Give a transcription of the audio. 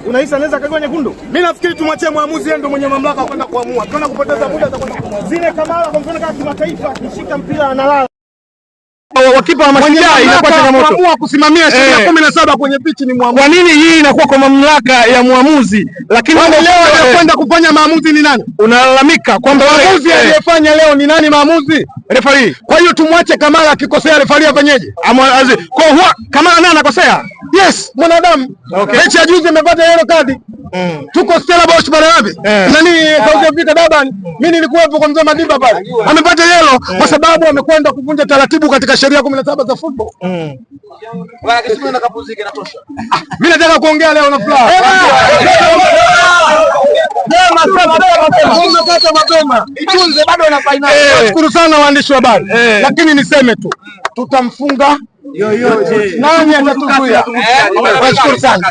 Unahisi anaweza kagwa nyekundu? Mimi nafikiri tumwachie mwamuzi, yeye ndio mwenye mamlaka kwenda kuamua. Tunaona kupoteza muda atakwenda kuamua. Zile Kamara kwa mfano kama kimataifa akishika mpira analala. Wakipa wa Mashujaa inakuwa changamoto. Kuamua kusimamia sheria 17 kwenye pichi ni mwamuzi. Kwa nini hii inakuwa kwa mamlaka ya mwamuzi? Lakini leo anakwenda kufanya maamuzi ni nani? Unalalamika kwamba maamuzi aliyefanya leo ni nani maamuzi? Refari. Kwa hiyo tumwache Kamara, akikosea refari afanyeje? Kwa hiyo Kamara naye anakosea? Yes, mwanadamu. Mechi ya juzi amepata yellow card. Tuko Stella Bosch bwana wapi? Nani South Africa Durban? Mimi nilikuwepo kwa mzee Madiba pale. Amepata yellow kwa sababu amekwenda kuvunja taratibu katika sheria 17 za football. Bwana Kisimu na kapuzike inatosha. Mimi nataka kuongea leo na Furaha. Mapema. Itunze bado wana finali. Nashukuru sana waandishi wa habari. Lakini niseme tu tutamfunga yoyote. Nani atatuzuia? Nashukuru sana.